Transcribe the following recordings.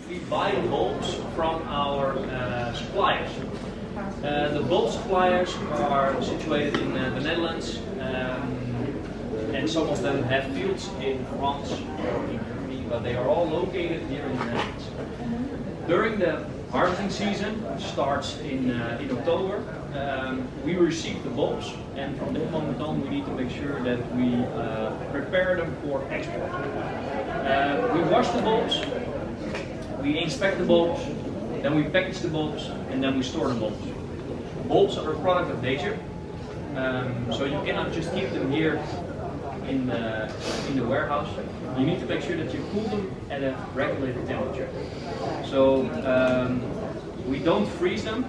we buy bulbs from our suppliers. The bulb suppliers are situated in the Netherlands, and some of them have fields in France or in Germany, but they are all located here in the Netherlands. During the harvesting season, which starts in October, we receive the bulbs, and from that moment on we need to make sure that we prepare them for export. We wash the bulbs, we inspect the bulbs, then we package the bulbs, and then we store the bulbs. Bulbs are a product of nature, so you cannot just keep them here in the warehouse. You need to make sure that you cool them at a regulated temperature. So we don't freeze them,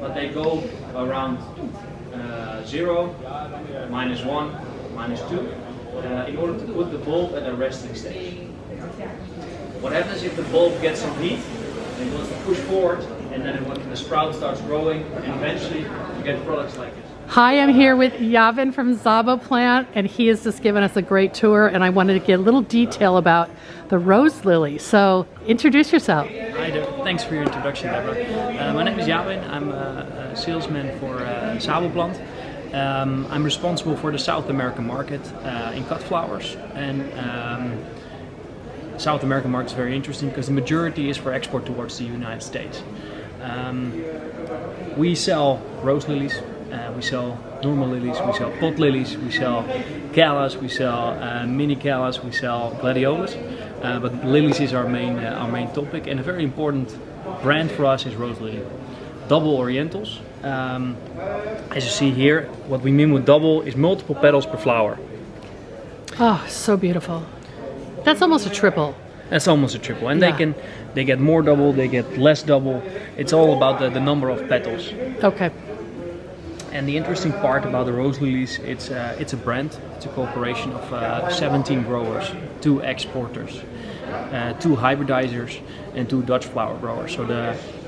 but they go around 0, -1, -2, in order to put the bulb at a resting stage. What happens if the bulb gets some heat, it wants to push forward, and then when the sprout starts growing, and eventually you get products like this. Hi, I'm here with Javin from Zabo Plant, and he has just given us a great tour, and I wanted to get a little detail about the rose lily. So introduce yourself. Hi there, thanks for your introduction, Deborah. My name is Javin, I'm a salesman for Zabo Plant. I'm responsible for the South American market in cut flowers, and South American market is very interesting because the majority is for export towards the United States. We sell rose lilies. We sell normal lilies, we sell pot lilies, we sell callas, we sell mini callas, we sell gladiolas. But lilies is our main topic, and a very important brand for us is rose lily. Double orientals. As you see here, what we mean with double is multiple petals per flower. Oh, so beautiful. That's almost a triple. That's almost a triple, and Yeah. they get more double, they get less double. It's all about the number of petals. Okay. And the interesting part about the rose lilies, it's a brand. It's a cooperation of 17 growers, 2 exporters, 2 hybridizers, and 2 Dutch flower growers. So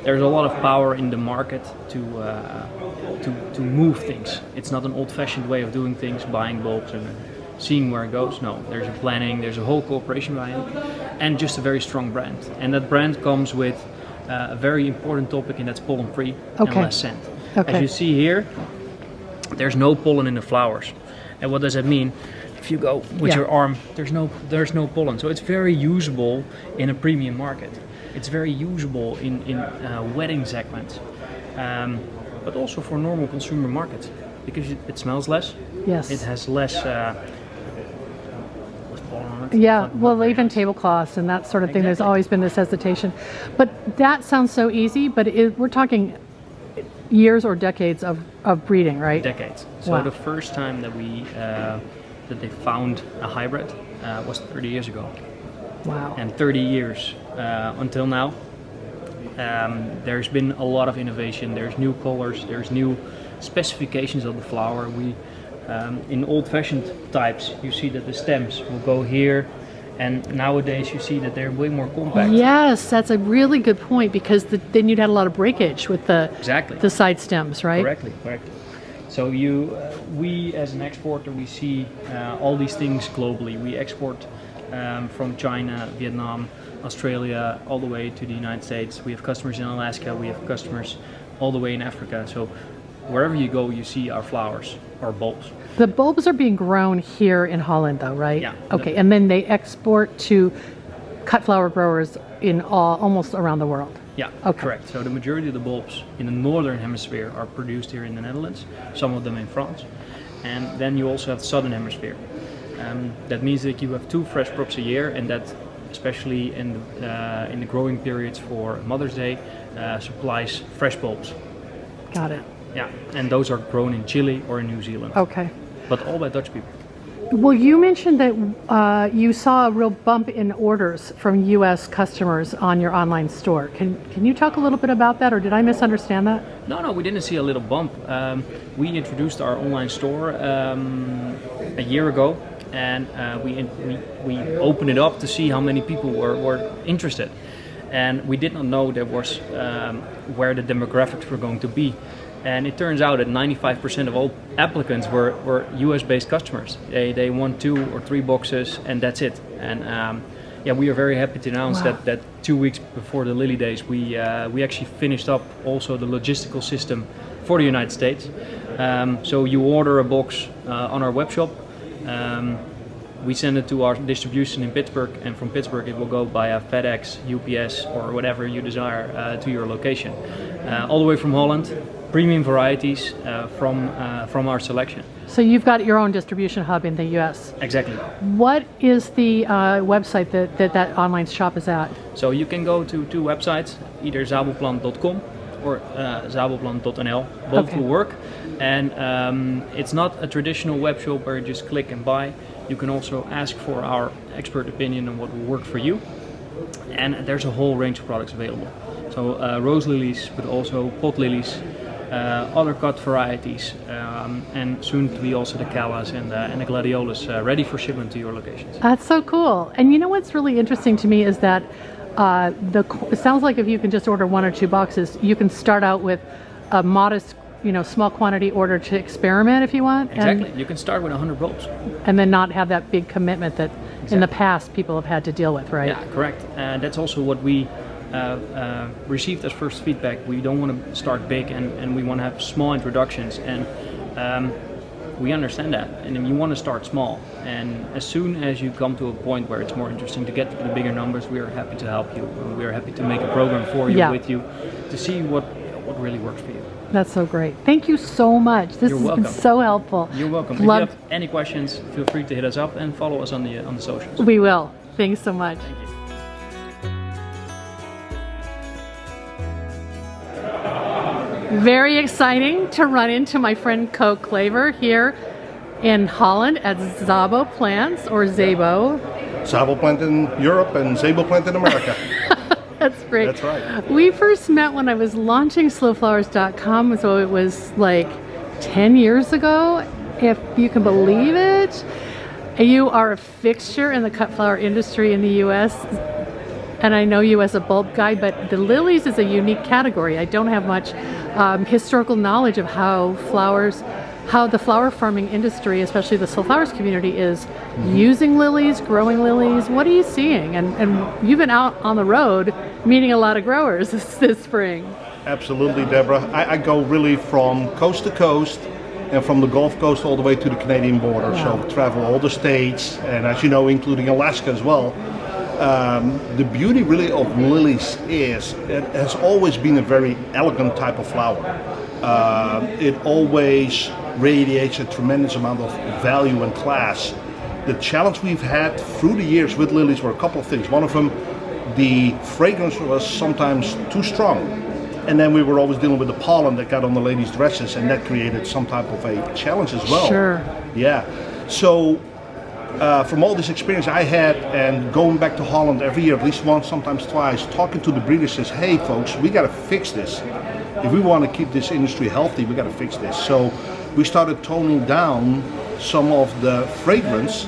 there's a lot of power in the market to move things. It's not an old-fashioned way of doing things, buying bulbs and seeing where it goes. No, there's a planning, there's a whole cooperation behind it, and just a very strong brand. And that brand comes with a very important topic, and that's pollen-free and Okay. less scent. Okay. As you see here, there's no pollen in the flowers. And what does that mean? If you go with Yeah. your arm, there's no pollen. So it's very usable in a premium market. It's very usable in wedding segments, but also for normal consumer markets because it smells less. Yes. It has less pollen on it. Yeah, Not well, very even nice. tablecloths and that sort of thing. There's Exactly. always been this hesitation. But that sounds so easy, but we're talking years or decades of breeding, right? Decades. So Wow. the first time that they found a hybrid was 30 years ago. Wow. And 30 years until now, there's been a lot of innovation. There's new colors, there's new specifications of the flower. In old-fashioned types, you see that the stems will go here, and nowadays you see that they're way more compact. Yes, that's a really good point because then you'd had a lot of breakage with Exactly. the side stems, right? Correctly. So we as an exporter, we see all these things globally. We export from China, Vietnam, Australia, all the way to the United States. We have customers in Alaska, we have customers all the way in Africa. So wherever you go, you see our flowers, our bulbs. The bulbs are being grown here in Holland, though, right? Yeah. Okay, and then they export to cut flower growers in almost around the world. Yeah, Okay. correct. So the majority of the bulbs in the northern hemisphere are produced here in the Netherlands, some of them in France. And then you also have the southern hemisphere. That means that you have 2 fresh crops a year, and that especially in the growing periods for Mother's Day supplies fresh bulbs. Got it. Yeah, and those are grown in Chile or in New Zealand, Okay. but all by Dutch people. Well, you mentioned that you saw a real bump in orders from U.S. customers on your online store. Can you talk a little bit about that, or did I misunderstand that? No, we didn't see a little bump. We introduced our online store a year ago, and we opened it up to see how many people were interested. And we did not know there was where the demographics were going to be. And it turns out that 95% of all applicants were US-based customers. They want 2 or 3 boxes, and that's it. And Yeah, we are very happy to announce Wow. that 2 weeks before the Lily Days, we actually finished up also the logistical system for the United States. So you order a box on our web shop. We send it to our distribution in Pittsburgh, and from Pittsburgh it will go via FedEx, UPS, or whatever you desire to your location. All the way from Holland, premium varieties from our selection. So you've got your own distribution hub in the U.S. Exactly. What is the website that online shop is at? So you can go to two websites, either zabelplant.com or zabelplant.nl. Both Okay. will work. And it's not a traditional web shop where you just click and buy. You can also ask for our expert opinion on what will work for you. And there's a whole range of products available. So rose lilies, but also pot lilies, other cut varieties, and soon to be also the callas and the gladiolus ready for shipment to your locations. That's so cool. And you know what's really interesting to me is that it sounds like if you can just order 1 or 2 boxes, you can start out with a modest, small quantity order to experiment if you want. Exactly. You can start with 100 bulbs. And then not have that big commitment that in the past people have had to deal with, right? Yeah, correct. That's also what we received as first feedback. We don't want to start big, and we want to have small introductions, and we understand that. And you want to start small, and as soon as you come to a point where it's more interesting to get to the bigger numbers, we are happy to help you. We are happy to make a program for you, Yeah. with you, to see what really works for you. That's so great. Thank you so much. This You're has welcome. been so helpful. You're welcome. Loved- If you have any questions, feel free to hit us up and follow us on the socials. We will. Thanks so much. Thank you. Very exciting to run into my friend Co Claver here in Holland at Zabo Plants, or Zabo. Zabelplant in Europe and Zabelplant in America. That's great. That's right. We first met when I was launching slowflowers.com, so it was like 10 years ago, if you can believe it. You are a fixture in the cut flower industry in the US, and I know you as a bulb guy, but the lilies is a unique category. I don't have much historical knowledge of how the flower farming industry, especially the flowers community, is using lilies, growing lilies. What are you seeing? And you've been out on the road meeting a lot of growers this spring. Absolutely, Deborah. I go really from coast to coast and from the Gulf Coast all the way to the Canadian border. Wow. So travel all the states, and as you know, including Alaska as well. The beauty really of lilies is it has always been a very elegant type of flower. It always radiates a tremendous amount of value and class. The challenge we've had through the years with lilies were a couple of things. One of them, the fragrance was sometimes too strong. And then we were always dealing with the pollen that got on the ladies' dresses, and that created some type of a challenge as well. Sure. Yeah. So from all this experience I had, and going back to Holland every year, at least once, sometimes twice, talking to the breeders, says, hey folks, we got to fix this. If we want to keep this industry healthy, we got to fix this. So we started toning down some of the fragrance.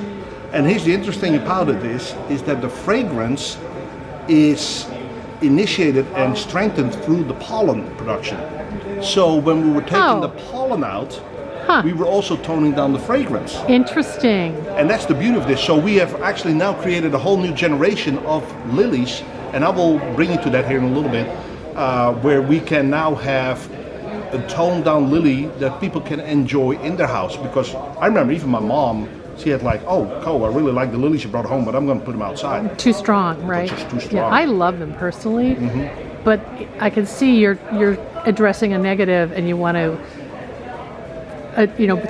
And here's the interesting thing about it is that the fragrance is initiated and strengthened through the pollen production. So when we were taking the pollen out, we were also toning down the fragrance. Interesting. And that's the beauty of this. So we have actually now created a whole new generation of lilies, and I will bring you to that here in a little bit, where we can now have a toned down lily that people can enjoy in their house. Because I remember even my mom, she had like, oh, Co, I really like the lilies you brought home, but I'm going to put them outside. Too strong, right? Just too strong. Yeah, I love them personally, but I can see you're addressing a negative, and you want to,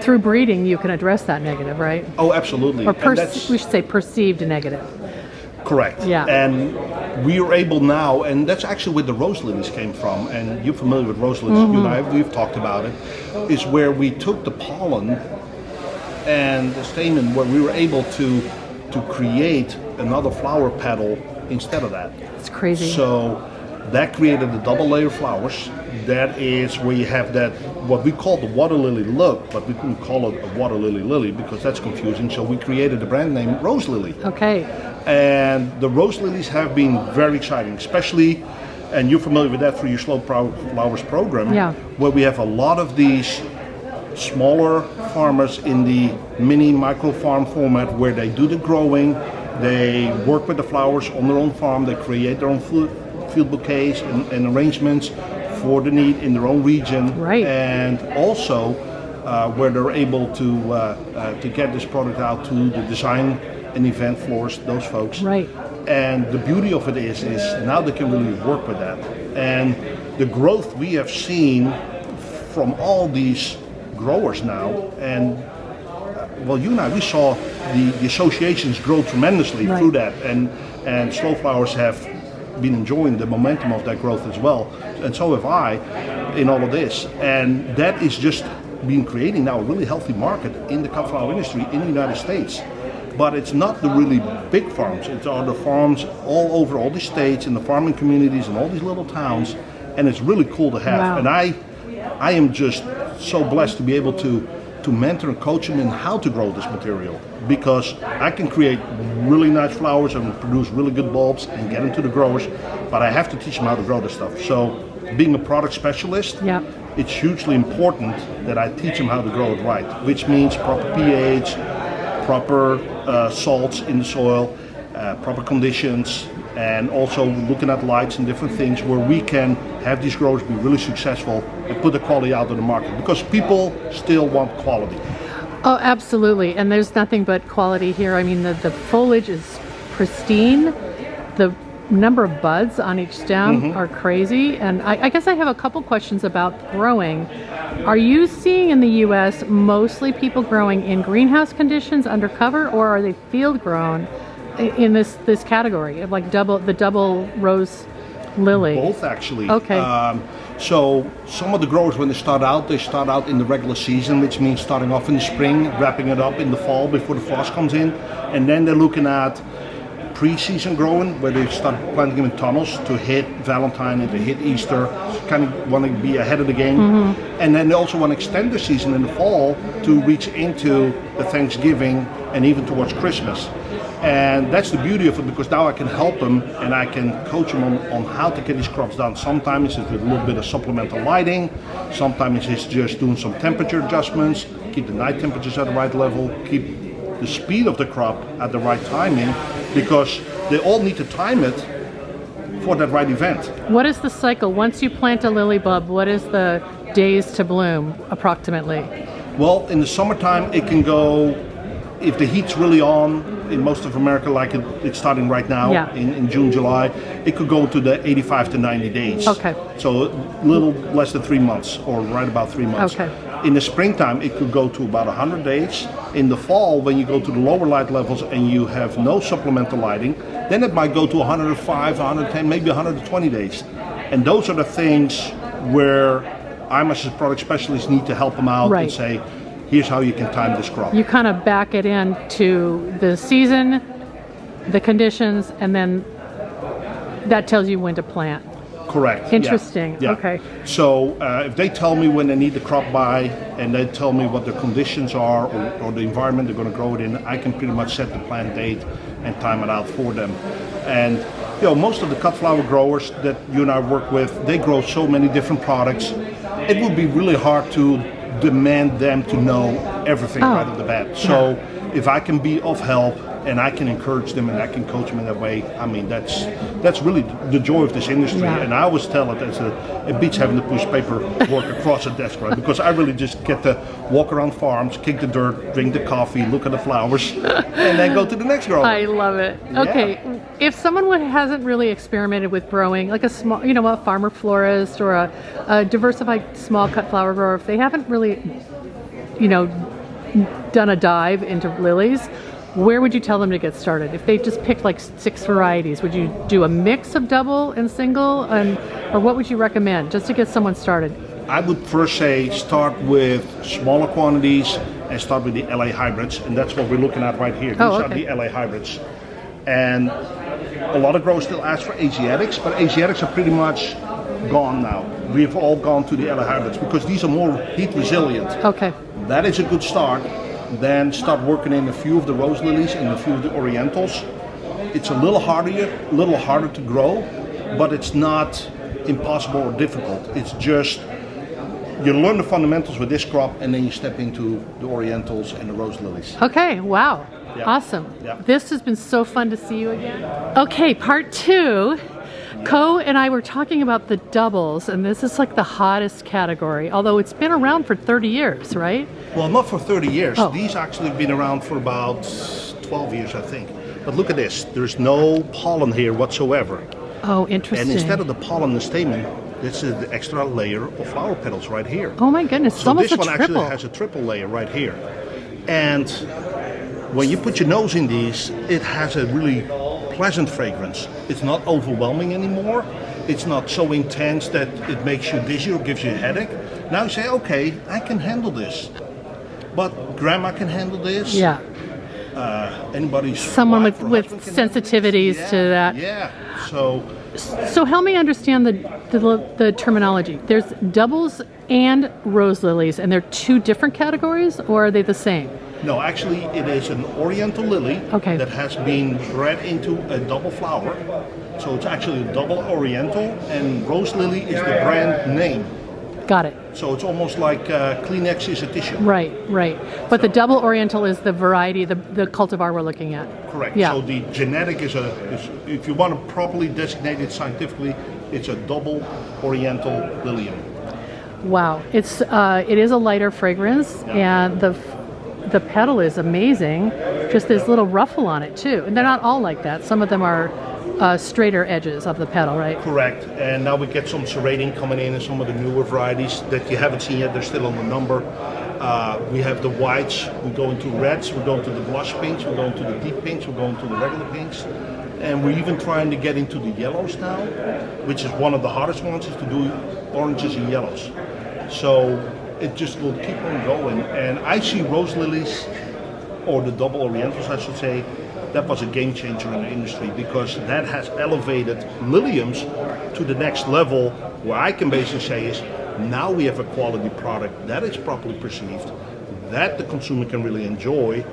through breeding, you can address that negative, right? Oh, absolutely. Or And that's we should say perceived negative. correct. Yeah. And we are able now, and that's actually where the rose lilies came from, and you're familiar with rose lilies, you and I, we've talked about it, is where we took the pollen and the stamen, where we were able to create another flower petal instead of that. It's crazy. So that created the double layer flowers. That is where you have that, what we call the water lily look, but we couldn't call it a water lily because that's confusing. So we created the brand name Rose Lily. Okay. And the rose lilies have been very exciting, especially, and you're familiar with that through your Slow Flowers program, where we have a lot of these smaller farmers in the mini micro farm format where they do the growing, They work with the flowers on their own farm. They create their own field bouquets and arrangements for the need in their own region. Right. And also where they're able to get this product out to the design and event florists, those folks. Right. And the beauty of it is now they can really work with that. And the growth we have seen from all these growers now, and well, you and I, we saw the associations grow tremendously through that, and slow flowers have been enjoying the momentum of that growth as well, and so have I in all of this. And that is just been creating now a really healthy market in the cut flower industry in the United States. But it's not the really big farms. It's all the farms all over all these states, in the farming communities, and all these little towns, and it's really cool to have. Wow. And I am just so blessed to be able to mentor and coach them in how to grow this material, because I can create really nice flowers and produce really good bulbs and get them to the growers, but I have to teach them how to grow this stuff. So being a product specialist, it's hugely important that I teach them how to grow it right, which means proper pH, proper salts in the soil, proper conditions, and also looking at lights and different things where we can have these growers be really successful and put the quality out in the market, because people still want quality. Oh, absolutely. And there's nothing but quality here. I mean, the foliage is pristine. The number of buds on each stem are crazy. And I guess I have a couple questions about growing. Are you seeing in the U.S. mostly people growing in greenhouse conditions under cover, or are they field grown in this category of like the double rose lily? Both, actually. Okay. So some of the growers, when they start out in the regular season, which means starting off in the spring, wrapping it up in the fall before the frost comes in, and then they're looking at pre-season growing, where they start planting them in tunnels to hit Valentine and to hit Easter, kind of want to be ahead of the game. And then they also want to extend the season in the fall to reach into the Thanksgiving and even towards Christmas. And that's the beauty of it, because now I can help them and I can coach them on how to get these crops done. Sometimes it's with a little bit of supplemental lighting, sometimes it's just doing some temperature adjustments, keep the night temperatures at the right level, keep the speed of the crop at the right timing, because they all need to time it for that right event. What is the cycle? Once you plant a lily bulb, what is the days to bloom approximately? Well, in the summertime it can go, if the heat's really on in most of America, like it's starting right now in June, July, it could go to the 85 to 90 days. Okay. So a little less than 3 months, or right about 3 months. Okay. In the springtime, it could go to about 100 days. In the fall, when you go to the lower light levels and you have no supplemental lighting, then it might go to 105, 110, maybe 120 days. And those are the things where I, as a product specialist, need to help them out and say, here's how you can time this crop. You kind of back it into the season, the conditions, and then that tells you when to plant. Correct. Interesting. Yeah. Okay. So if they tell me when they need the crop by, and they tell me what the conditions are, or the environment they're going to grow it in, I can pretty much set the plant date and time it out for them. And most of the cut flower growers that you and I work with, they grow so many different products. It would be really hard to demand them to know everything right off the bat. So if I can be of help and I can encourage them and I can coach them in that way, I mean, that's really the joy of this industry. And I always tell it as it beats having to push paperwork across a desk, right? Because I really just get to walk around farms, kick the dirt, drink the coffee, look at the flowers, and then go to the next grower. I love it. Okay, if someone hasn't really experimented with growing, like a small, a farmer florist or a diversified small cut flower grower, if they haven't really, done a dive into lilies, where would you tell them to get started? If they just picked like 6 varieties, would you do a mix of double and single, or what would you recommend just to get someone started? I would first say start with smaller quantities and start with the LA hybrids, and that's what we're looking at right here. These are the LA hybrids. And a lot of growers still ask for Asiatics, but Asiatics are pretty much gone now. We've all gone to the LA hybrids because these are more heat resilient. Okay. That is a good start. Then start working in a few of the rose lilies and a few of the orientals. It's a little harder to grow, but it's not impossible or difficult. It's just you learn the fundamentals with this crop, and then you step into the orientals and the rose lilies. Okay, wow. Yeah. Awesome. Yeah. This has been so fun to see you again. Okay, part 2. Co and I were talking about the doubles, and this is like the hottest category, although it's been around for 30 years, right? Well, not for 30 years. Oh. These actually have been around for about 12 years, I think. But look at this. There's no pollen here whatsoever. Oh, interesting. And instead of the pollen and stamen, this is the extra layer of flower petals right here. Oh my goodness, it's So almost this a one triple. actually has a triple layer right here. And when you put your nose in these, it has a really pleasant fragrance. It's not overwhelming anymore. It's not so intense that it makes you dizzy or gives you a headache. Now you say, okay, I can handle this. But grandma can handle this. Yeah. Anybody's Someone wife with or husband can handle sensitivities this. to that. Yeah. So So help me understand the terminology. There's doubles and rose lilies, and they're 2 different categories, or are they the same? no, actually, it is an oriental lily Okay. that has been bred into a double flower. So it's actually a double oriental, and rose lily is the brand name. Got it. So it's almost like Kleenex is a tissue. Right, right. But the double oriental is the variety, the cultivar we're looking at. Correct. Yeah. So the genetic is if you want to properly designate it scientifically, it's a double oriental lilium. Wow, it is a lighter fragrance, and the petal is amazing. Just this little ruffle on it too, and they're not all like that. Some of them are straighter edges of the petal, right? Correct. And now we get some serrating coming in some of the newer varieties that you haven't seen yet. They're still on the number. We have the whites. We go into reds. We go into the blush pinks. We go into the deep pinks. We go into the regular pinks. And we're even trying to get into the yellows now, which is one of the hardest ones, is to do oranges and yellows. So it just will keep on going. And I see rose lilies, or the double orientals, I should say, that was a game changer in the industry, because that has elevated liliums to the next level, where I can basically say is, now we have a quality product that is properly perceived, that the consumer can really enjoy,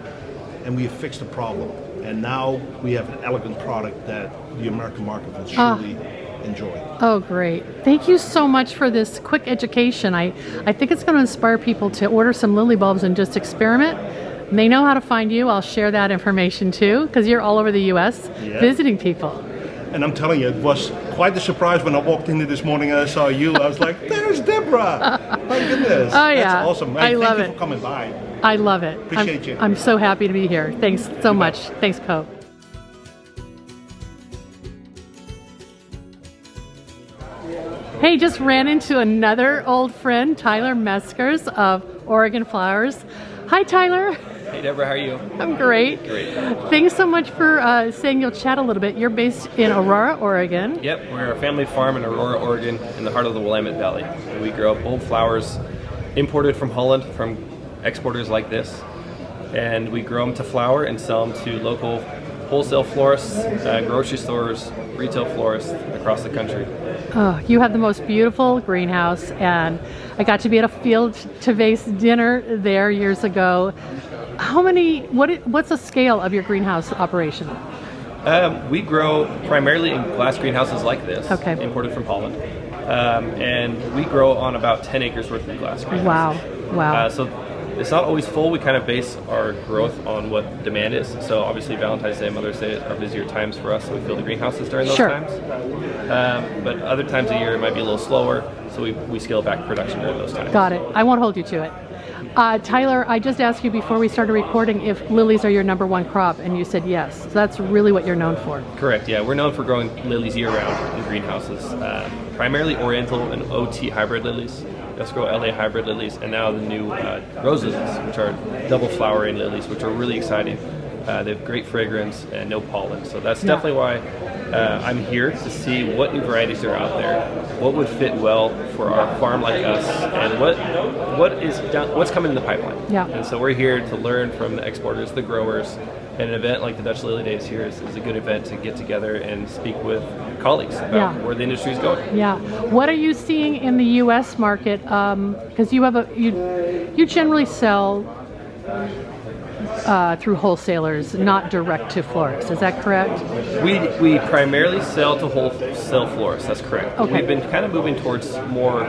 and we have fixed the problem. And now we have an elegant product that the American market will surely enjoy. Oh, great. Thank you so much for this quick education. I think it's going to inspire people to order some lily bulbs and just experiment. And they know how to find you. I'll share that information too, because you're all over the U.S. visiting people. And I'm telling you, it was quite a surprise when I walked in this morning and I saw you. I was like, there's Deborah. My goodness. Oh, yeah. That's awesome. Hey, I love thank you it. for coming by. I love it. Appreciate you. I'm so happy to be here. Thanks so much. Thanks, Co. Hey, just ran into another old friend, Tyler Meskers of Oregon Flowers. Hi, Tyler. Hey Deborah, how are you? I'm great. Great. Thanks so much for saying you'll chat a little bit. You're based in Aurora, Oregon. Yep, we're a family farm in Aurora, Oregon, in the heart of the Willamette Valley. And we grow up bulb flowers imported from Holland from exporters like this. And we grow them to flower and sell them to local wholesale florists, grocery stores, retail florists across the country. Oh, you have the most beautiful greenhouse, and I got to be at a field to vase dinner there years ago. What's the scale of your greenhouse operation? We grow primarily in glass greenhouses like this, Okay. imported from Holland. And we grow on about 10 acres worth of glass greenhouses. Wow. So it's not always full. We kind of base our growth on what demand is. So obviously Valentine's Day and Mother's Day are busier times for us, so we fill the greenhouses during those Sure. times. But other times of year it might be a little slower, so we scale back production during those times. Got it. I won't hold you to it. Tyler, I just asked you before we started recording if lilies are your number one crop, and you said yes. So that's really what you're known for. Correct, yeah. We're known for growing lilies year-round in greenhouses, primarily Oriental and OT hybrid lilies. We also grow LA hybrid lilies, and now the new rose lilies, which are double flowering lilies, which are really exciting. They have great fragrance and no pollen, so that's definitely why I'm here to see what new varieties are out there, what would fit well for our farm like us, and what's coming in the pipeline. Yeah. And so we're here to learn from the exporters, the growers, and an event like the Dutch Lily Days here is a good event to get together and speak with colleagues about where the industry is going. Yeah. What are you seeing in the U.S. market? Because you generally sell through wholesalers, not direct to florists. Is that correct? We primarily sell to wholesale florists. That's correct. Okay. We've been kind of moving towards more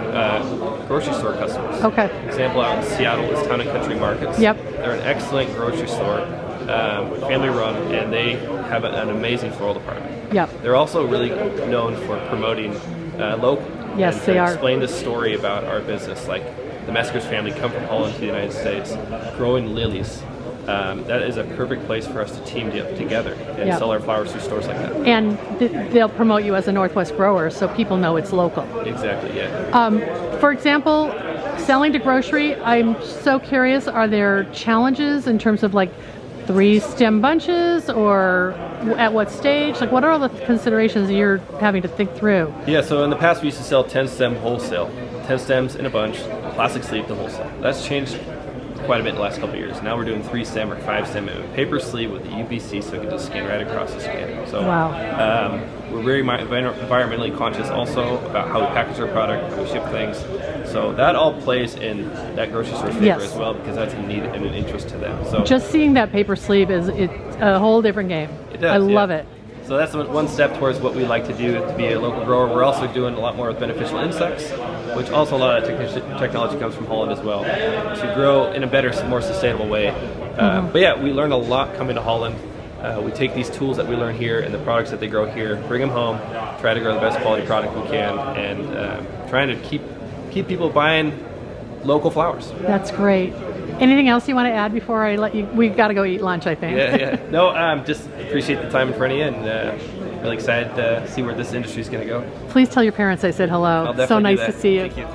grocery store customers. Okay. Example out in Seattle is Town and Country Markets. Yep. They're an excellent grocery store. family run, and they have an amazing floral department. Yep. They're also really known for promoting local. Yes, and they to are. explain the story about our business. Like the Meskers family come from Holland to the United States, growing lilies. That is a perfect place for us to team together and Yep. sell our flowers through stores like that. And they'll promote you as a Northwest grower, so people know it's local. Exactly, yeah. For example, selling to grocery, I'm so curious, are there challenges in terms of like 3 stem bunches, or at what stage? Like, what are all the considerations that you're having to think through? Yeah, so in the past we used to sell 10 stem wholesale, 10 stems in a bunch, plastic sleeve to wholesale. That's changed quite a bit in the last couple of years. Now we're doing 3 stem or 5 stem in a paper sleeve with the UVC, so it can just scan right across the skin. So Wow. we're very environmentally conscious also about how we package our product, how we ship things. So that all plays in that grocery store's favor Yes. as well, because that's a need and an interest to them. So Just seeing that paper sleeve is a whole different game. It does, I love yeah. it. So that's one step towards what we like to do to be a local grower. We're also doing a lot more with beneficial insects, which also a lot of technology comes from Holland as well, to grow in a better, more sustainable way. But yeah, we learn a lot coming to Holland. We take these tools that we learn here and the products that they grow here, bring them home, try to grow the best quality product we can, and trying to keep people buying local flowers. That's great. Anything else you want to add before I let you? We've got to go eat lunch, I think. Yeah. No, just appreciate the time in front of you, and really excited to see where this industry is going to go. Please tell your parents I said hello. I'll definitely So do nice that. to see you. Thank you.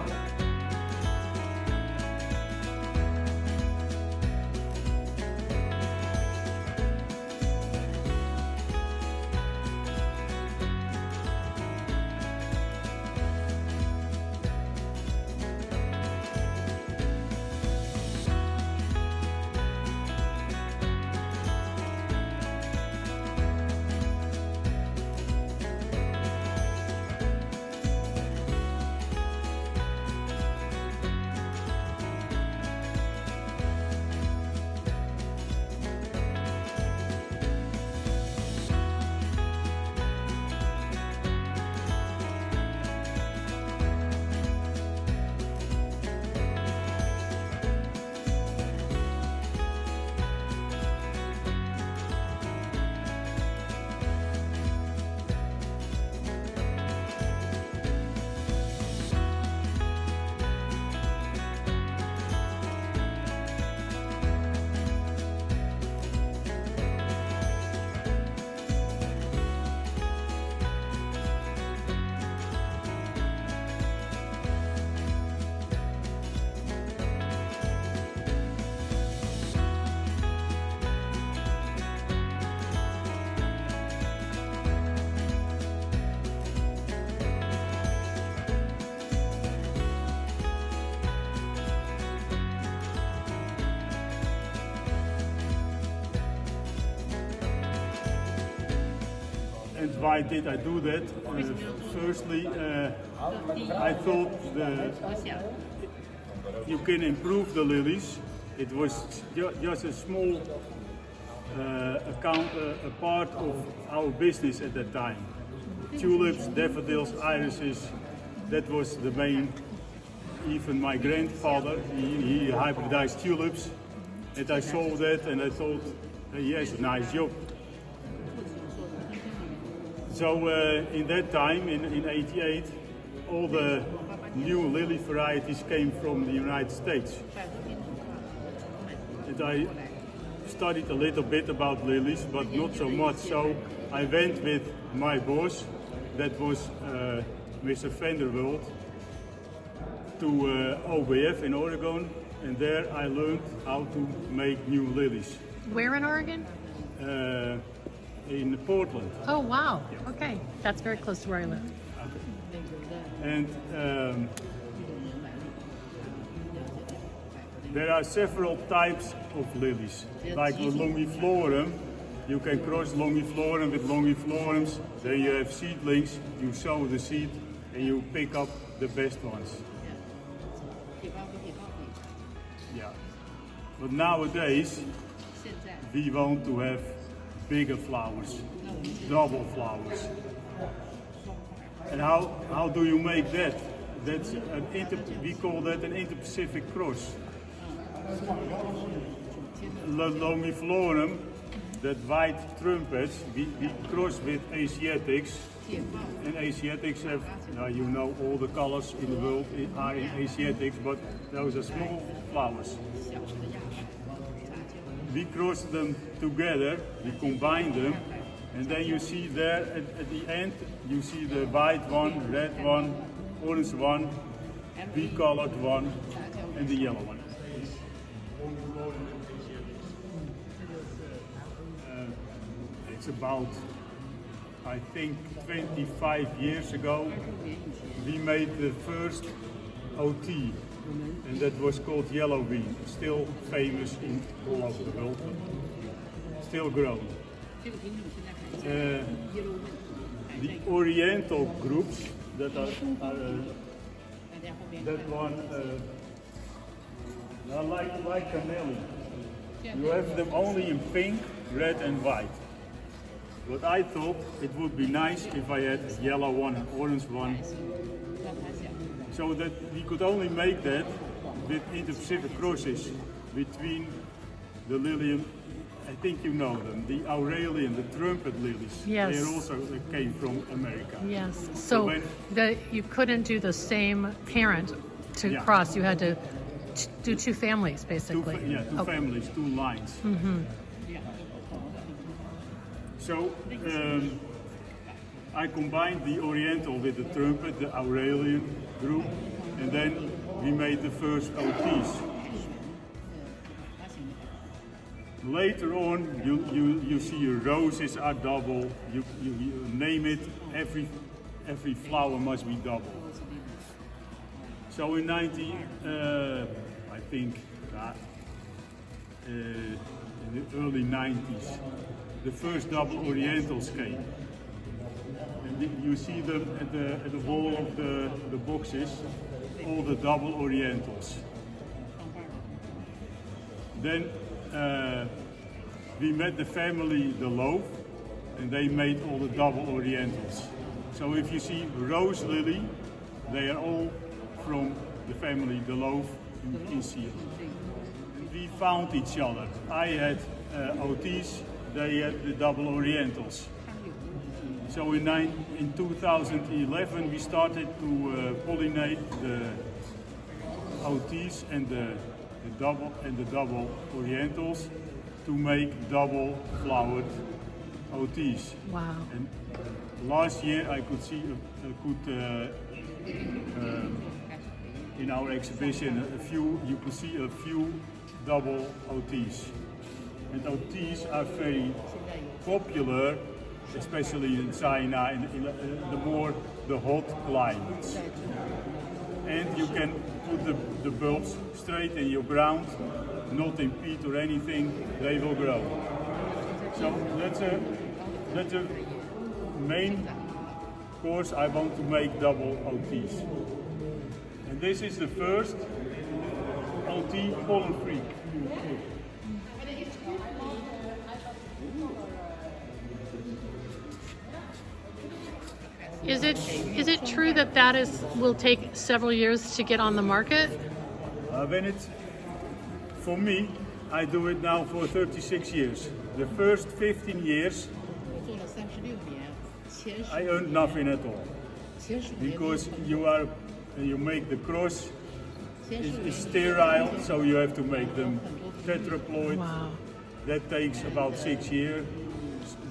And why did I do that? Firstly, I thought you can improve the lilies. It was just a small a part of our business at that time. Tulips, daffodils, irises, that was the main. Even my grandfather, he hybridized tulips, and I saw that and I thought, he has a nice job. So in that time, in '88, all the new lily varieties came from the United States. And I studied a little bit about lilies, but not so much. So I went with my boss, that was Mr. Vanderwult, to OBF in Oregon, and there I learned how to make new lilies. Where in Oregon? In Portland. Oh, wow. Okay. That's very close to where I live. And there are several types of lilies. Like the longiflorum, you can cross longiflorum with longiflorums, then you have seedlings, you sow the seed and you pick up the best ones. Yeah. But nowadays, we want to have bigger flowers, double flowers. And how do you make that? That's we call that an inter-Pacific cross. Longiflorum that white trumpets we cross with Asiatics. And Asiatics have, you know, all the colors in the world are in Asiatics, but those are small flowers. We cross them together, we combine them, and then you see there at the end, you see the white one, red one, orange one, bicolored one, and the yellow one. It's about, I think, 25 years ago, we made the first OT, and that was called yellow bean. Still famous in all over the world, still growing. The Oriental groups that are that one are like canelli. You have them only in pink, red, and white. But I thought it would be nice if I had a yellow one and orange one, so that we could only make that with interspecific crosses between the lily, I think you know them, the Aurelian, the trumpet lilies. Yes. They also came from America. Yes. So you couldn't do the same parent to cross. You had to do two families, basically. Two families, two lines. Mm-hmm. So I combined the Oriental with the trumpet, the Aurelian group, and then we made the first OTs. Later on, you see your roses are double. You name it. Every flower must be double. So in I think in the early 90s, the first double Orientals came. And you see them at the wall of the boxes, all the double Orientals. Then we met the family the Loaf, and they made all the double Orientals. So if you see rose lily, they are all from the family the Loaf in Seal. We found each other. I had OTs, they had the double Orientals. So in 2011 we started to pollinate the OTs and the double Orientals to make double flowered OTs. Wow. And last year I could see in our exhibition you could see a few double OTs. And OTs are very popular, especially in China, in the hot climates. And you can put the bulbs straight in your ground, not in peat or anything, they will grow. So that's a main course. I want to make double OTs. And this is the first OT pollen freak. Is it true that will take several years to get on the market? For me, I do it now for 36 years. The first 15 years, I earned nothing at all, because you make the cross. It's sterile, so you have to make them tetraploid. Wow. That takes about 6 years.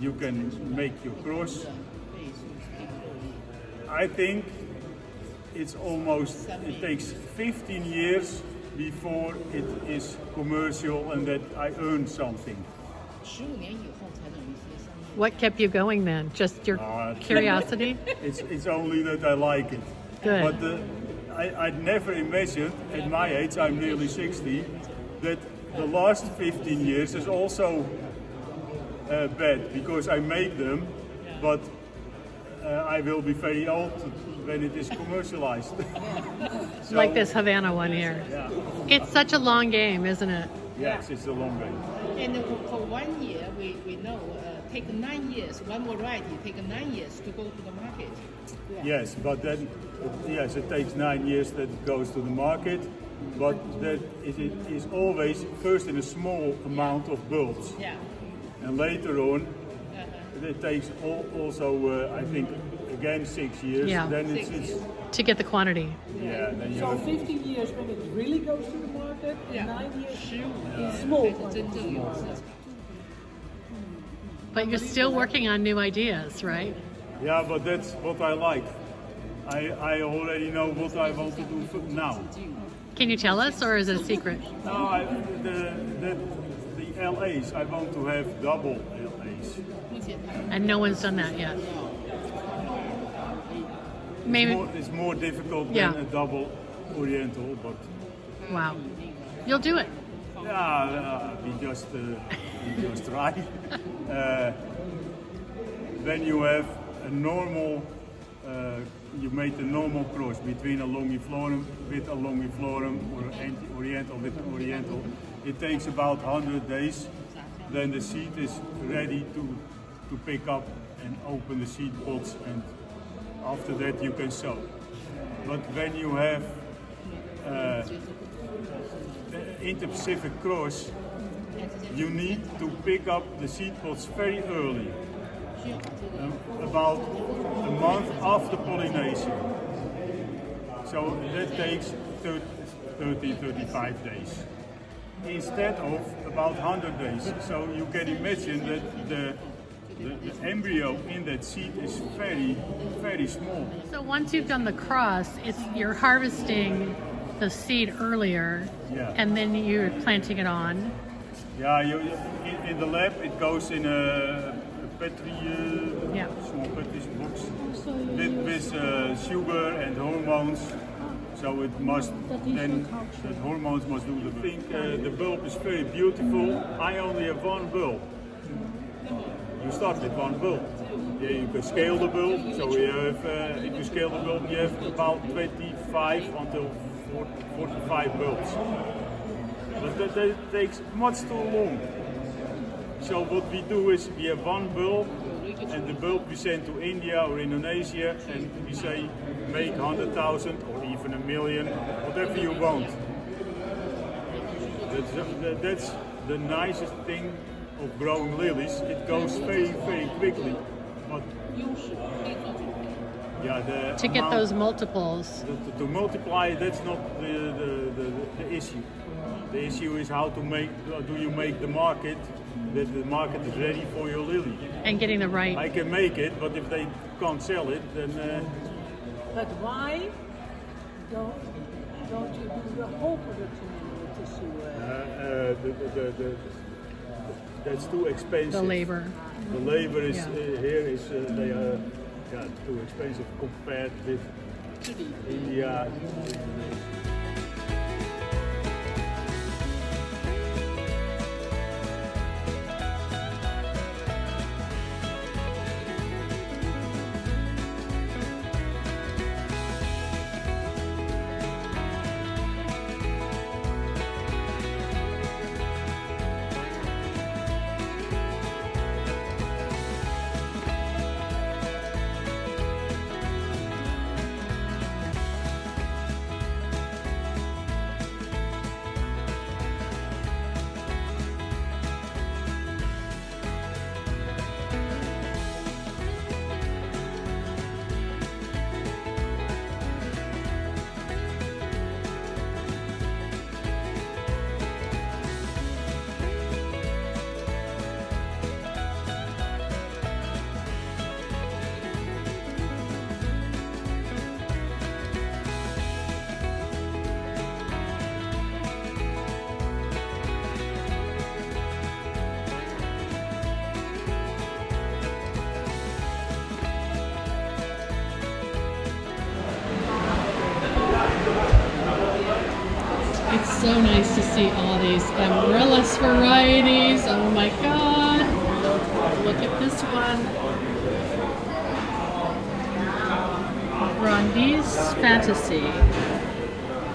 You can make your cross. I think it takes 15 years before it is commercial and that I earn something. What kept you going then? Just your curiosity? It's only that I like it. Good. But I'd never imagined, at my age, I'm nearly 60, that the last 15 years is also bad, because I make them, but I will be very old when it is commercialized. So, like this Havana one here. Yeah. It's such a long game, isn't it? Yes, it's a long game. And for 1 year, we know, take 9 years, one variety take 9 years to go to the market. Yes, but then, it takes 9 years that it goes to the market, but that it is always first in a small amount of bulbs. Yeah. And later on, it takes also, I think, again 6 years. Yeah. Then it's To get the quantity. yeah. Then you So have, 15 years when it really goes to the market, Yeah. 9 years in small quantities. But you're still working on new ideas, right? yeah, but that's what I like. I already know what I want to do now. Can you tell us, or is it a secret? No, the LAs, I want to have double LAs. And no one's done that yet. Maybe. It's more difficult Yeah. than a double Oriental, but Wow. You'll do it. yeah, we just try. When you have a normal, you made a normal cross between a longiflorum with a longiflorum or an Oriental with Oriental. It takes about 100 days. Then the seed is ready to pick up and open the seed pods, and after that you can sow. But when you have the inter-Pacific cross, you need to pick up the seed pods very early, about a month after pollination. So that takes 35 days instead of about 100 days. So you can imagine that the embryo in that seed is very, very small. So once you've done the cross, you're harvesting the seed earlier, Yeah. and then you're planting it on. Yeah, in the lab it goes in a Petri, Yeah. small Petri box with sugar and hormones. So it must then, the hormones must do the thing. The bulb is very beautiful. I only have one bulb. You start with one bulb. Yeah, you can scale the bulb. So we have, if you scale the bulb, you have about 25 until 45 bulbs. But that takes much too long. So what we do is we have one bulb, and the bulb we send to India or Indonesia, and we say make 100,000 or even 1,000,000, whatever you want. That's the nicest thing of growing lilies. It goes very, very quickly. But yeah, To get those multiples. to multiply, that's not the issue. The issue is how to make, do you make the market, that the market is ready for your lily. And getting the right. I can make it, but if they can't sell it, then But why don't you do the whole production in the tissue? that's too expensive. The labor. The labor is Yeah. here is they are too expensive compared with India. It's so nice to see all these amaryllis varieties. Oh my god. Look at this one. Rondi's Fantasy.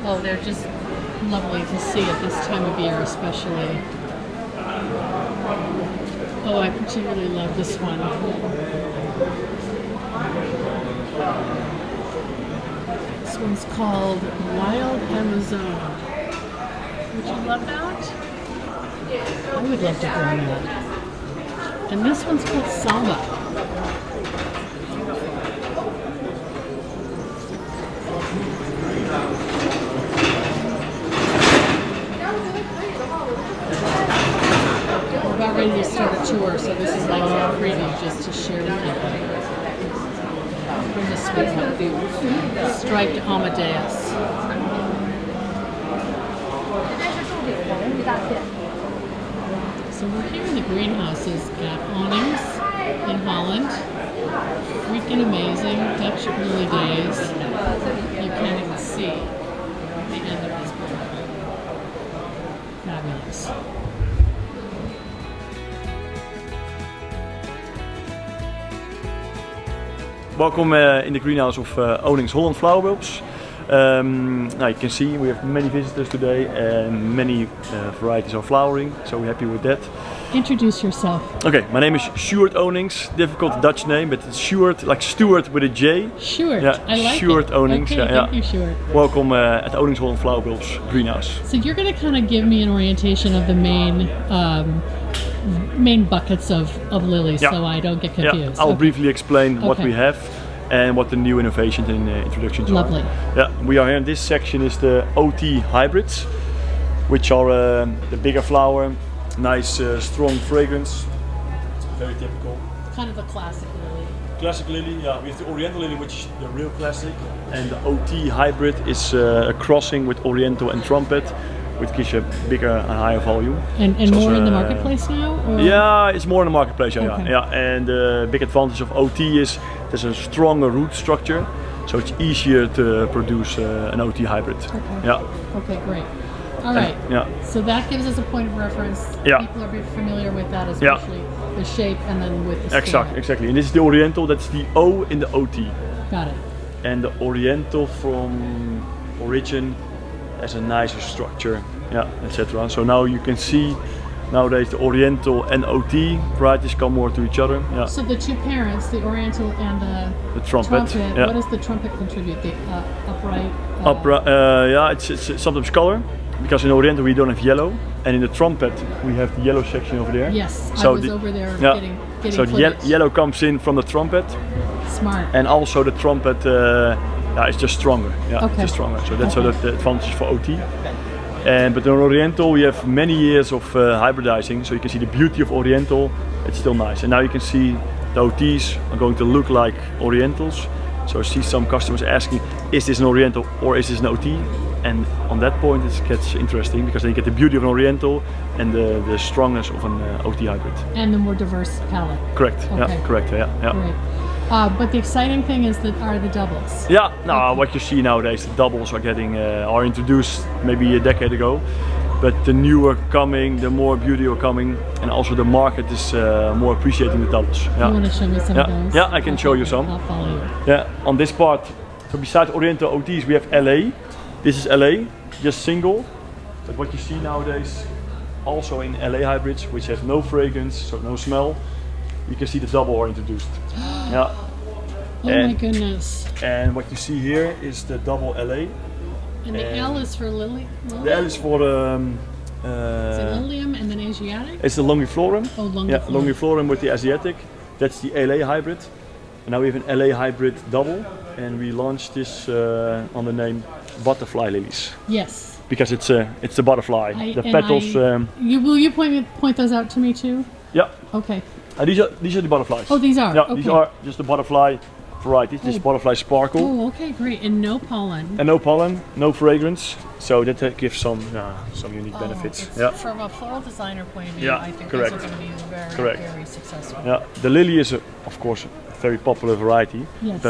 Oh, they're just lovely to see at this time of year especially. Oh, I particularly love this one. This one's called Wild Amazon. Would you love that? I would love to grow that. And this one's called Samba. We're about ready to start a tour, so this is like a preview just to share with you. Here's a sweet one. Striped Amadeus. So we're here in the greenhouses at Awnings in Holland. Freaking amazing. Dutch early days. You can't even see the end of this book. Fabulous. Welcome in the greenhouse of Awnings Holland flower bulbs. Now you can see we have many visitors today and many varieties are flowering, so we're happy with that. Introduce yourself. Okay, my name is Sjoerd Awnings, difficult Dutch name, but it's Sjoerd, like Stuart with a J. Sjoerd, yeah, I like Sjoerd it. Awnings, Okay, yeah, thank you, Sjoerd. Welcome at Awnings Holland flower bulbs greenhouse. So you're going to kind of give me an orientation of the main buckets of lilies, Yeah. so I don't get confused. Yeah, I'll Okay. briefly explain what Okay. we have and what the new innovations and introductions Lovely. are. Yeah, we are here in this section is the OT hybrids, which are the bigger flower, nice strong fragrance, very typical. Kind of a classic lily. Classic lily, yeah, we have the Oriental lily, which is the real classic, and the OT hybrid is a crossing with Oriental and trumpet, which gives you a bigger and higher volume. And It's more also, in the marketplace now? Or? Yeah, it's more in the marketplace, yeah, Okay. yeah. And the big advantage of OT is there's a stronger root structure, so it's easier to produce an OT hybrid. Okay. Yeah. Okay, great. All right. Yeah. So that gives us a point of reference. Yeah. People are familiar with that, Yeah. especially the shape and then with the stem. Exactly. And this is the Oriental, that's the O in the OT. Got it. And the Oriental from origin has a nicer structure, yeah, etc. So now you can see nowadays the Oriental and OT varieties come more to each other. Yeah. So the two parents, the Oriental and The trumpet, yeah. what does the trumpet contribute? The upright? Yeah, it's sometimes color, because in Oriental we don't have yellow, and in the trumpet we have the yellow section over there. Yes, I So was the- over there yeah. getting So the footage. yellow comes in from the trumpet, Smart. and also the trumpet is just stronger. Yeah, Okay. it's just stronger. So that's Okay. sort of the advantage for OT. But in Oriental we have many years of hybridizing, so you can see the beauty of Oriental. It's still nice, and now you can see the OTs are going to look like Orientals. So I see some customers asking, is this an Oriental or is this an OT? And on that point it gets interesting, because then you get the beauty of an Oriental and the strongness of an OT hybrid. And the more diverse palette. Correct. Okay. Yeah. Correct. Yeah. Yeah. Great. But the exciting thing is that are the doubles. Yeah, no, what you see nowadays, the doubles are getting are introduced maybe a decade ago, but the newer coming, the more beauty are coming, and also the market is more appreciating the doubles. Yeah. You want to show me some of Yeah. those? Yeah, I can show you some. I'll follow you. Yeah, on this part, so besides Oriental OTs, we have LA. This is LA, just single. But what you see nowadays, also in LA hybrids, which have no fragrance, so no smell, you can see the double are introduced. Yeah. Oh my goodness. And what you see here is the double LA. And the L is for lily? The L is for Is it Lilium and then Asiatic? it's the longiflorum. Oh, longiflorum. Yeah, longiflorum with the Asiatic. That's the LA hybrid. And now we have an LA hybrid double, and we launched this on the name Butterfly Lilies, Yes. because it's the butterfly. The petals. Will you point those out to me too? Yeah. Okay. These are the butterflies. Oh, these are? Yeah, Okay. these are just the butterfly varieties. This is butterfly sparkle. Oh, okay, great. And no pollen. And no pollen, no fragrance, so that gives some unique benefits. It's Yeah. From a floral designer point of view, Yeah, I think correct. those are going to be very, Correct. very successful. Yeah, the lily is of course a very popular variety, Yes.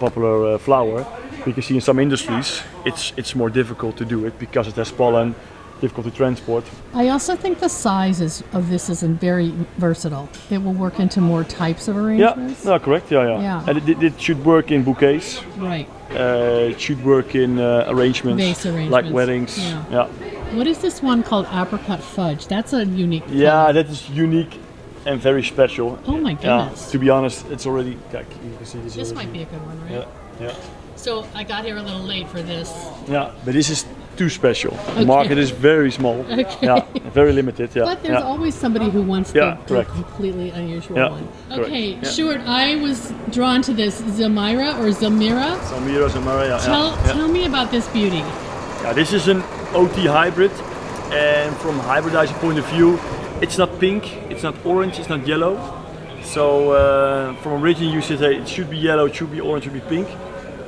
popular flower. You can see in some industries it's more difficult to do it because it has pollen, difficult to transport. I also think the size of this is very versatile. It will work into more types of Yeah, arrangements. no, correct. Yeah. Yeah. And it should work in bouquets. Right. It should work in arrangements, Vase arrangements. like weddings. Yeah. What is this one called apricot fudge? That's a unique. Yeah, that is unique and very special. Oh my goodness. To be honest, it's already. You can see This might be a good one, right? Yeah. So I got here a little late for this. Yeah, but this is too special. The market is very small. Okay. Yeah, very limited. Yeah. But there's always somebody who wants Yeah, the correct. completely unusual Yeah, one. correct. Okay, Yeah. Sjoerd, I was drawn to this Zamira or Zamira. Zamira, yeah. Tell me about this beauty. Yeah, this is an OT hybrid, and from hybridizing point of view, it's not pink, it's not orange, it's not yellow. So from origin you should say it should be yellow, it should be orange, it should be pink.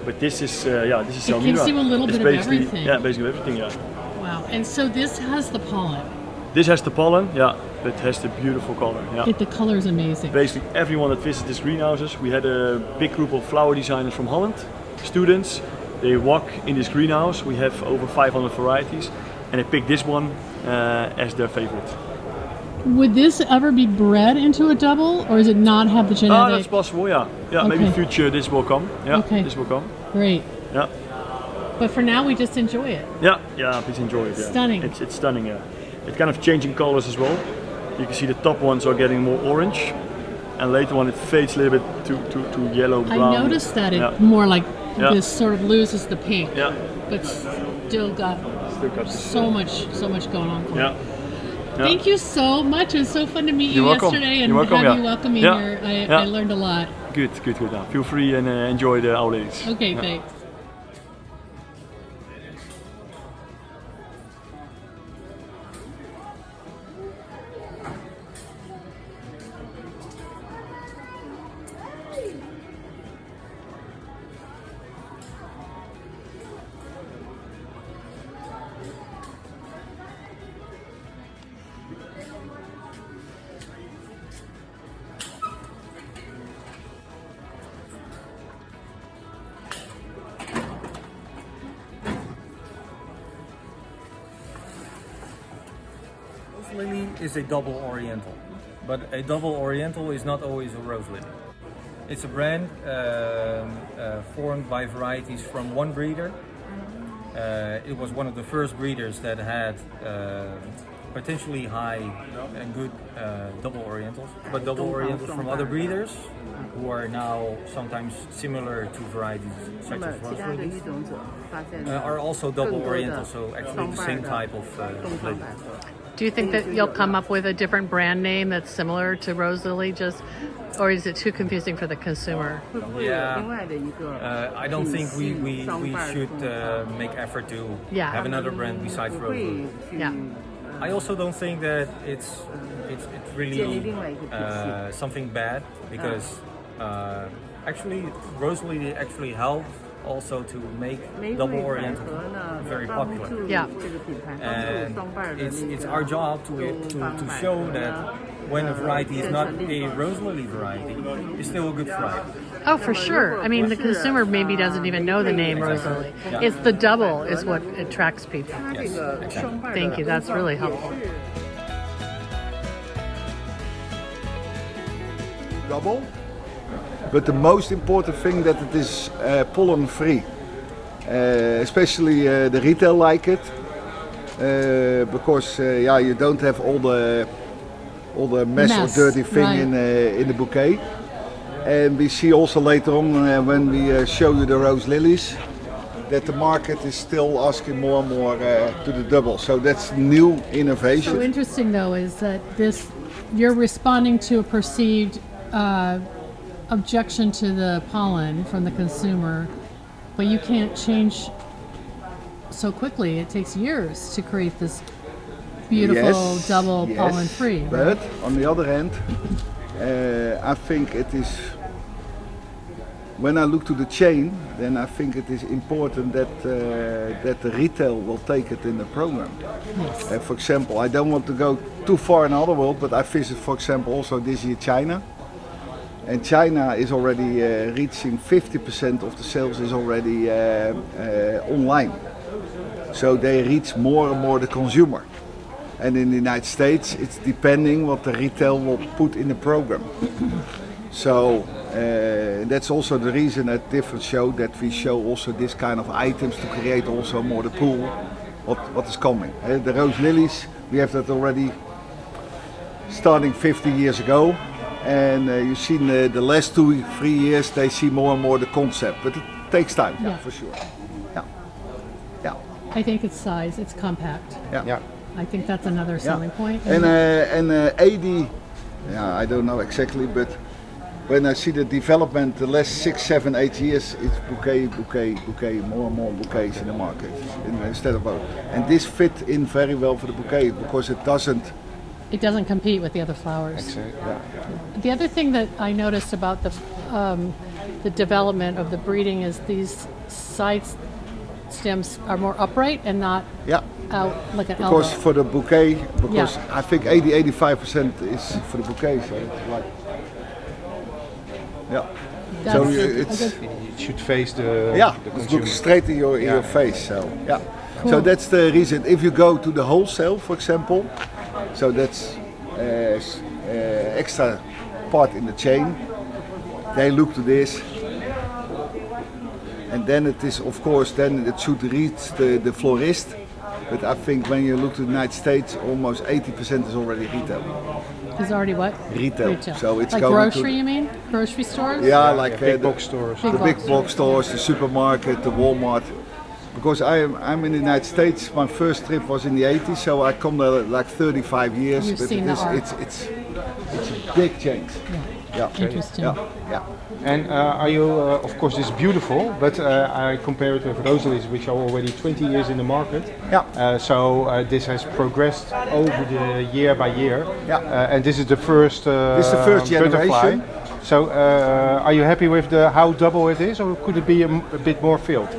But this is this is It Zamira. gives you a little It's bit of basically- everything. Yeah, basically everything. Yeah. Wow, and so this has the pollen. This has the pollen. Yeah, but it has the beautiful color. Yeah. The color is amazing. Basically everyone that visits these greenhouses, we had a big group of flower designers from Holland, students. They walk in this greenhouse. We have over 500 varieties, and they pick this one as their favorite. Would this ever be bred into a double, or does it not have the genetic? Oh, that's possible. Yeah, yeah. Maybe in Okay. future this will come. Yeah, Okay. this will come. Great. Yeah, But for now, we just enjoy it. yeah, yeah. Please enjoy it. Yeah. Stunning. It's stunning. Yeah, it's kind of changing colors as well. You can see the top ones are getting more orange, and later on it fades a little bit to yellow brown. I noticed that it Yeah. more like Yeah. this sort of loses the pink, Yeah. but still got Still got this, so much going on. For Yeah. it. Yeah. Thank you so much. It was so fun to meet you You're welcome. yesterday and You're welcome, have yeah. you welcome me Yeah. here. Yeah. I learned a lot. Good. Yeah. Feel free and enjoy the our ladies. Okay, Yeah. thanks. Rose lily is a double oriental, but a double oriental is not always a rose lily. It's a brand formed by varieties from one breeder. It was one of the first breeders that had potentially high and good double orientals, but double orientals from other breeders who are now sometimes similar to varieties such as rose lilies are also double oriental, so actually the same type of lily. Do you think that you'll come up with a different brand name that's similar to Rose Lily, or is it too confusing for the consumer? Yeah, I don't think we should make effort to Yeah. have another brand besides Rose Lily. Yeah. I also don't think that it's really something bad because actually Rose Lily actually helped also to make double oriental very popular. Yeah. And it's our job to show that when a variety is not a rose lily variety, it's still a good variety. Oh, for sure. I mean, the consumer maybe doesn't even know the name Rose Lily. Yeah. It's the double is what attracts people. Yes, exactly. Thank you. That's really helpful. Double. But the most important thing that it is pollen free. Especially the retail like it. Because you don't have all the mess or dirty thing right. in the bouquet. And we see also later on when we show you the rose lilies that the market is still asking more and more to the double. So that's new innovation. So interesting though is that you're responding to a perceived objection to the pollen from the consumer, but you can't change so quickly. It takes years to create this beautiful double pollen free. But on the other hand, I think it is, when I look to the chain, then I think it is important that the retail will take it in the program. Yes. For example, I don't want to go too far in the other world, but I visit, for example, also this year China. And China is already reaching 50% of the sales is already online. So they reach more and more the consumer. And in the United States, it's depending what the retail will put in the program. So that's also the reason at different shows that we show also this kind of items to create also more the pool what is coming. The rose lilies, we have that already starting 50 years ago. And you've seen the last 2-3 years, they see more and more the concept. But it takes time, for sure. Yeah. I think it's size. It's compact. Yeah. I think that's another selling point. And 80, yeah, I don't know exactly, but when I see the development the last 6, 7, 8 years, it's bouquet, more and more bouquets in the market instead of and this fit in very well for the bouquet because it doesn't compete with the other flowers. Exactly. Yeah. The other thing that I noticed about the development of the breeding is these side stems are more upright and not out like an elbow. Because for the bouquet, I think 80-85% is for the bouquet, so it's like so it should face the the consumer. Look straight in your face. So cool. So that's the reason. If you go to the wholesale, for example, so that's extra part in the chain. They look to this, and then it is of course then it should reach the florist. But I think when you look to the United States, almost 80% is already retail. Is already what? Retail. So it's like going grocery, you mean? Grocery stores? Yeah, like big box stores. The big box stores, the supermarket, the Walmart. Because I'm in the United States. My first trip was in the 80s, so I come there like 35 years. You've but seen the art. It's a big change. Yeah. Interesting. Yeah. And are you, of course, this is beautiful, but I compare it with rose lilies, which are already 20 years in the market. Yeah. So this has progressed over the year by year. Yeah. And this is the first. This is the first generation. Butterfly. So are you happy with how double it is, or could it be a bit more filled?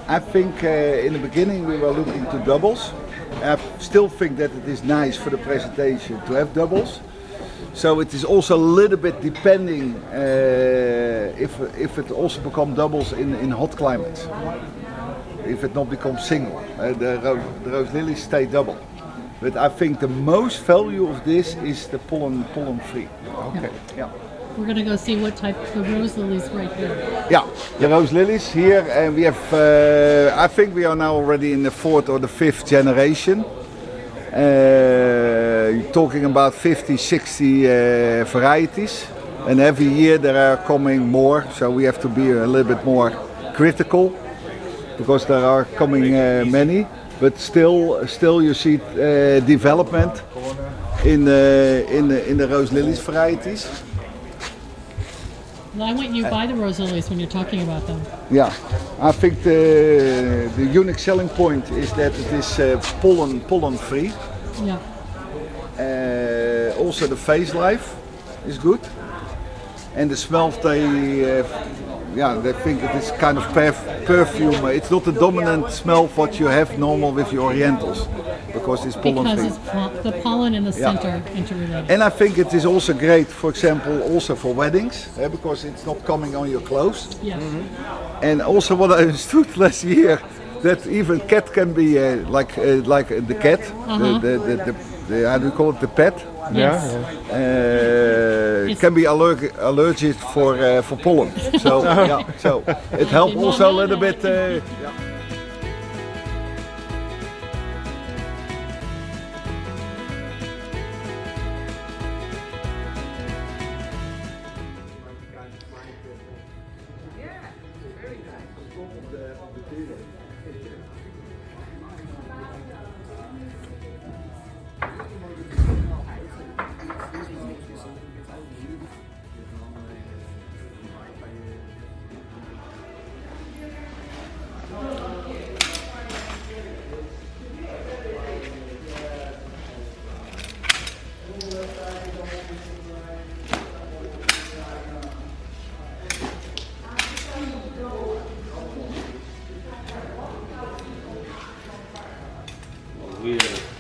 I think in the beginning we were looking to doubles. I still think that it is nice for the presentation to have doubles. So it is also a little bit depending if it also become doubles in hot climates. If it not becomes single, the rose lilies stay double. But I think the most value of this is the pollen free. Okay. Yeah. We're going to go see what type of rose lilies right here. Yeah, the rose lilies here, and we have, I think we are now already in the 4th or the 5th generation. You're talking about 50, 60 varieties, and every year there are coming more, so we have to be a little bit more critical, because there are coming many, but still you see development in the rose lilies varieties. Why wouldn't you buy the rose lilies when you're talking about them? Yeah, I think the unique selling point is that it is pollen free. Yeah. Also the phase life is good, and the smell they think it is kind of perfume. It's not the dominant smell of what you have normal with your orientals, because it's pollen free. Because it's the pollen in the center interrelated. And I think it is also great, for example, also for weddings, because it's not coming on your clothes. Yes. And also what I understood last year, that even cat can be like the cat, the how do you call it, the pet? Yes. Can be allergic for pollen. So so it helps also a little bit. Weird.